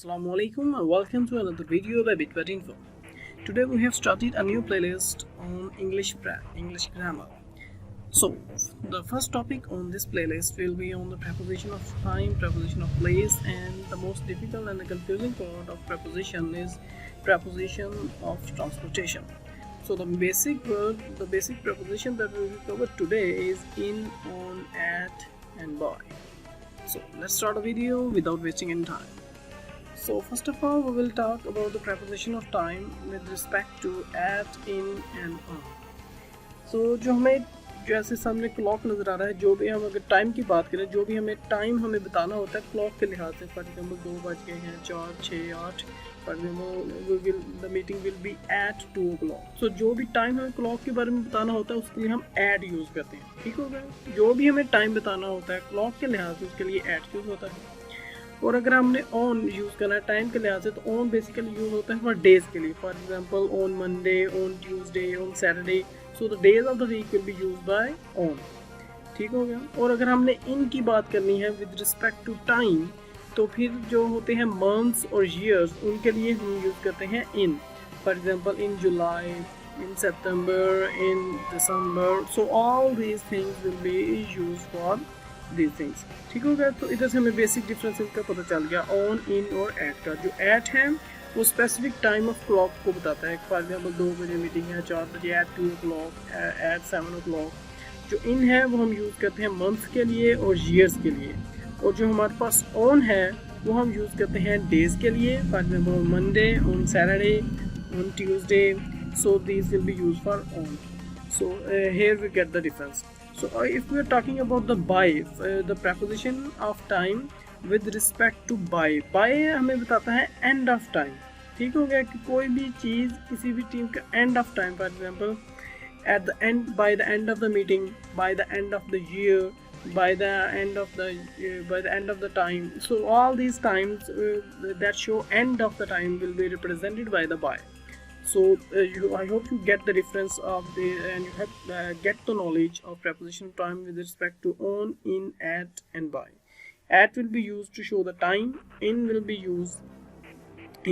Assalamu alaikum and welcome to another video by Bitbet Info. Today we have started a new playlist on English grammar. So the first topic on this playlist will be on the preposition of time, preposition of place, and the most difficult and the confusing part of preposition is preposition of transportation. So the basic preposition that we will cover today is in, on, at, and by. So let's start the video without wasting any time. So first of all, we will talk about the preposition of time with respect to at, in and on. So जो हमें जैसे सामने clock नज़र आ रहा है, जो भी हम अगर टाइम की बात करें, जो भी हमें टाइम हमें बताना होता है क्लॉक के लिहाज से, फॉर एग्जाम्पल 2 बज गए हैं, 4, 6, 8, for example the meeting will be at 2 o'clock. So जो भी टाइम हमें क्लॉक के बारे में बताना होता है उसके लिए हम एट यूज़ करते हैं. ठीक हो गया. जो भी हमें टाइम बताना होता है क्लॉक के लिहाज से उसके लिए एट यूज़ होता है. और अगर हमने ऑन यूज़ करना है टाइम के लिहाज से तो ऑन बेसिकली यूज़ होता है फॉर डेज़ के लिए. For example on Monday, on Tuesday, on Saturday. So the days of the week will be used by on. ठीक हो गया. और अगर हमने इन की बात करनी है विद रिस्पेक्ट टू टाइम तो फिर जो होते हैं मंथ्स और ईयर्स उनके लिए हम यूज़ करते हैं in. For example in July, in September, in December. So all these things will be used for these things. ठीक हो गया. तो इधर से हमें बेसिक डिफरेंस का पता चल गया ऑन, इन और एट का. जो एट है वो स्पेसिफिक टाइम ऑफ क्लॉक को बताता है. फॉर एग्जांपल 2 बजे मीटिंग है, 4 बजे, एट 2 o'clock, एट 7 o'clock. जो इन है वो हम यूज़ करते हैं मंथ्स के लिए और ईयर्स के लिए. और जो हमारे पास ऑन है वो हम यूज़ करते हैं डेज़ के लिए. For example Monday, on Saturday, on Tuesday. So these will be use for on. So here we get the difference. So if we are talking about the by, the preposition of time with respect to by हमें बताता है end of time. ठीक हो गया. कि कोई भी चीज़ किसी भी टीम का end of time, for example at the end, by the end of the meeting, by the end of the year, by the end of the time. So all these times that show end of the time will be represented by the by. So I hope you get the difference of the and you have get the knowledge of preposition of time with respect to on, in, at and by. At will be used to show the time, in will be used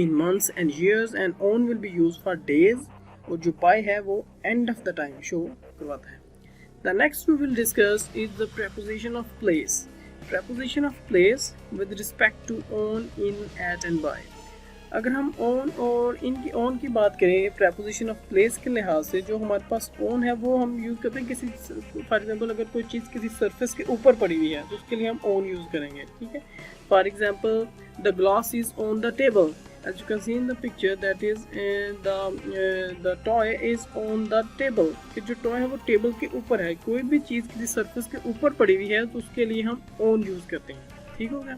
in months and years, and on will be used for days. और जो by है वो end of the time show करवाता है. The next we will discuss is the preposition of place. Preposition of place with respect to on, in, at and by. अगर हम on और on की बात करें प्रेपोजिशन ऑफ प्लेस के लिहाज से, जो हमारे पास ऑन है वो हम यूज़ करते हैं किसी, फॉर एग्जांपल अगर कोई चीज़ किसी सरफेस के ऊपर पड़ी हुई है तो उसके लिए हम ऑन यूज़ करेंगे. ठीक है. For example the glass is on the table. As you can see in the picture that is the toy is on the table. कि जो टॉय है वो टेबल के ऊपर है. कोई भी चीज़ किसी सरफेस के ऊपर पड़ी हुई है तो उसके लिए हम ऑन यूज़ करते हैं. ठीक हो गया.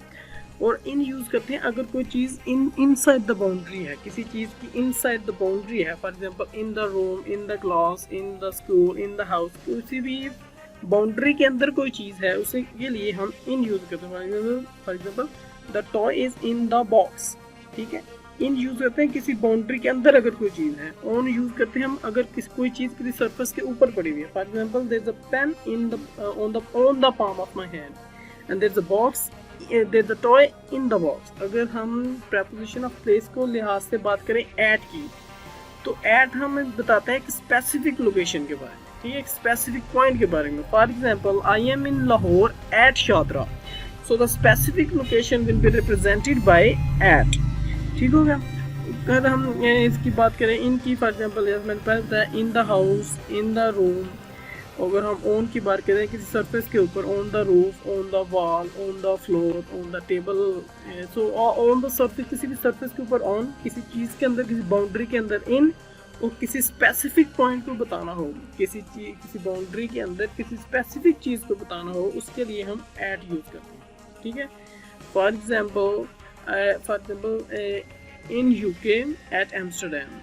और इन यूज़ करते हैं अगर कोई चीज़ इनसाइड द बाउंड्री है, किसी चीज़ की इनसाइड द बाउंड्री है. For example in the room, in the class, in the school, in the house. किसी भी बाउंड्री के अंदर कोई चीज़ है उसे के लिए हम इन यूज़ करते हैं. For example the toy is in the box. ठीक है. इन यूज़ करते हैं किसी बाउंड्री के अंदर अगर कोई चीज़ है. ऑन यूज़ करते हैं हम अगर कोई चीज़ किसी सरफेस के ऊपर पड़ी हुई है. For example there is a pen in the on the palm of my hand and there is a box, there's a toy in the box. अगर हम preposition of place को लिहाज से बात करें at की, तो at हमें बताता है एक स्पेसिफिक लोकेशन के बारे में. ठीक है. एक स्पेसिफिक पॉइंट के बारे में. For example I am in Lahore at Shahdara. So the specific location will be represented by at. ठीक हो गया. अगर हम इसकी बात करें इनकी, फॉर एग्जाम्पल मैंने पहले बताया in the house, in the room. अगर हम ऑन की बात करें किसी सरफेस के ऊपर, on the roof, on the wall, on the floor, on the table. So on the surface, किसी भी सरफेस के ऊपर ऑन, किसी चीज़ के अंदर, किसी बाउंड्री के अंदर इन, और किसी स्पेसिफिक पॉइंट को बताना हो, किसी बाउंड्री के अंदर किसी स्पेसिफिक चीज़ को बताना हो, उसके लिए हम एट यूज़ करते हैं. ठीक है. For example in UK at Amsterdam,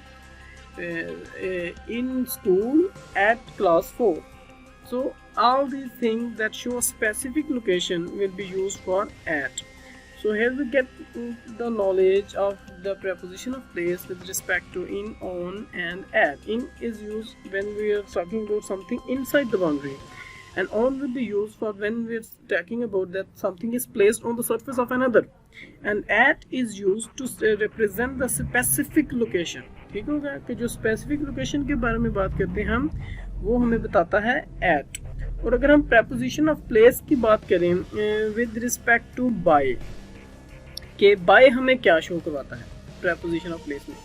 in school at class 4. So all these things that show a specific location will be used for at. So here we get the knowledge of the preposition of place with respect to in, on and at. In is used when we are talking about something inside the boundary. and on will be used for when we're talking about that something is placed on the surface of another, and at is used to represent the specific location. ठीक होगा कि जो specific location के बारे में बात करते हैं हम, वो हमें बताता है at. और अगर हम preposition of place की बात करें with respect to by, कि by हमें क्या शो करवाता है preposition of place में,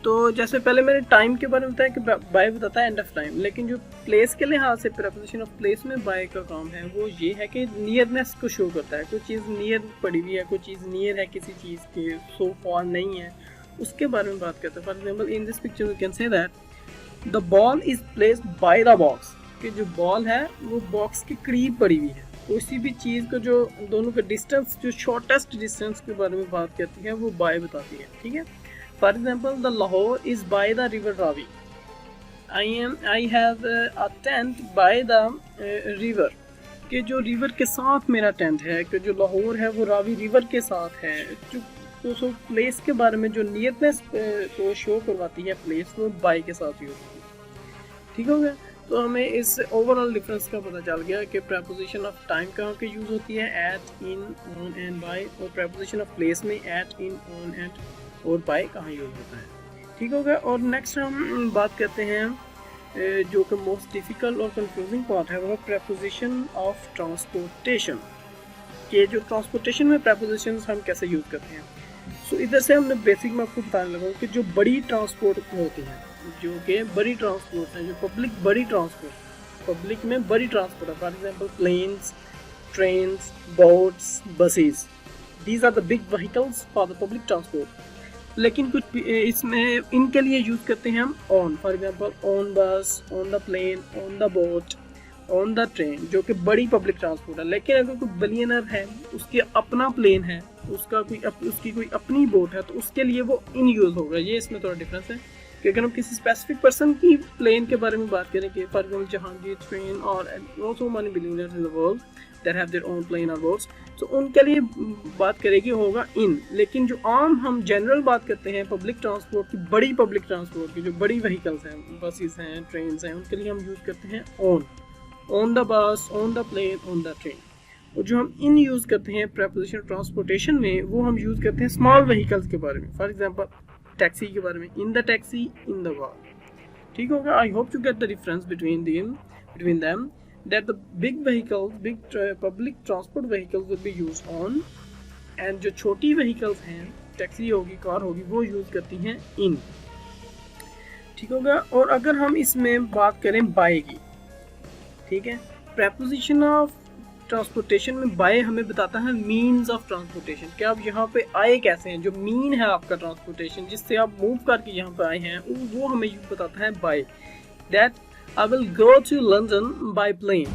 तो जैसे पहले मैंने टाइम के बारे में बताया कि बाय बताता है एंड ऑफ टाइम, लेकिन जो प्लेस के लिहाज से प्रेपोजिशन ऑफ प्लेस में बाय का काम है वो ये है कि नियरनेस को शो करता है। कोई चीज़ नियर पड़ी हुई है, कोई चीज़ नियर है किसी चीज़ के, सो फॉर नहीं है, उसके बारे में बात करता है। For example in this picture we can say that the ball is placed by the box, कि जो बॉल है वो बॉक्स के करीब पड़ी हुई है। किसी भी चीज़ को जो दोनों का डिस्टेंस, जो शॉर्टेस्ट डिस्टेंस के बारे में बात करती है वो बाय बताती है। ठीक है, for example the Lahore is by the river Ravi. I have a tent by the river, कि जो रिवर के साथ मेरा टेंट है, कि जो लाहौर है वो रावी रिवर के साथ है। जो प्लेस के बारे में जो नियतनेस को शो करवाती है प्लेस, वो बाय के साथ यूज होती है। ठीक हो गया, तो हमें इस ओवरऑल डिफरेंस का पता चल गया कि प्रेपोजिशन ऑफ टाइम कहाँ पे यूज होती है, at, in, on and by, और प्रेपोजिशन ऑफ प्लेस में एट, इन, ऑन एंड और बाय कहाँ यूज होता है। ठीक हो गया, और नेक्स्ट हम बात करते हैं जो कि मोस्ट डिफिकल्ट और कंफ्यूजिंग पार्ट है, वो है प्रेपोजिशन ऑफ ट्रांसपोर्टेशन, कि जो ट्रांसपोर्टेशन में प्रेपोजिशंस हम कैसे यूज करते हैं। सो इधर से हमने बेसिक में आपको बताने लगा कि जो बड़ी ट्रांसपोर्ट होती हैं, जो कि बड़ी ट्रांसपोर्ट है, जो पब्लिक बड़ी ट्रांसपोर्ट, पब्लिक में बड़ी ट्रांसपोर्ट है, for example planes, trains, boats, buses, these are the big vehicles for the public transport. लेकिन कुछ इसमें इनके लिए यूज़ करते हैं हम on, for example on bus, on the plane, on the boat, on the train, जो कि बड़ी पब्लिक ट्रांसपोर्ट है। लेकिन अगर कोई बिलियनर है, उसके अपना प्लेन है, उसकी कोई अपनी बोट है, तो उसके लिए वो इन यूज़ होगा। ये इसमें थोड़ा डिफरेंस है कि अगर हम किसी स्पेसिफिक पर्सन की प्लेन के बारे में बात करें कि फॉर एग्जाम्पल जहांगीर ट्रेन और also money billionaires in the world that have their own plane और बोट्स, तो उनके लिए बात करेगी होगा इन। लेकिन जो आम हम जनरल बात करते हैं पब्लिक ट्रांसपोर्ट की, बड़ी पब्लिक ट्रांसपोर्ट की, जो बड़ी व्हीकल्स हैं, बसेस हैं, ट्रेन हैं, उनके लिए हम यूज़ करते हैं on the bus, on the plane, on the train. और जो हम इन यूज़ करते हैं प्रेपोजिशन ट्रांसपोर्टेशन में, वो हम यूज़ करते हैं स्मॉल व्हीकल्स के बारे में, फॉर एग्जाम्पल टैक्सी के बारे में, in the taxi, in the car. ठीक होगा, I hope to get the difference between them that the big vehicles, big public transport vehicles will be used on, and जो छोटी vehicles हैं, taxi होगी, car होगी, वो यूज़ करती हैं in। ठीक होगा, और अगर हम इसमें बात करें बाय की, ठीक है, preposition of ट्रांसपोर्टेशन में बाय हमें बताता है मीन्स ऑफ ट्रांसपोर्टेशन, कि आप यहाँ पे आए कैसे हैं, जो मीन है आपका ट्रांसपोर्टेशन, जिससे आप मूव करके यहाँ पे आए हैं, वो हमें बताता है by. That I will go to London by plane.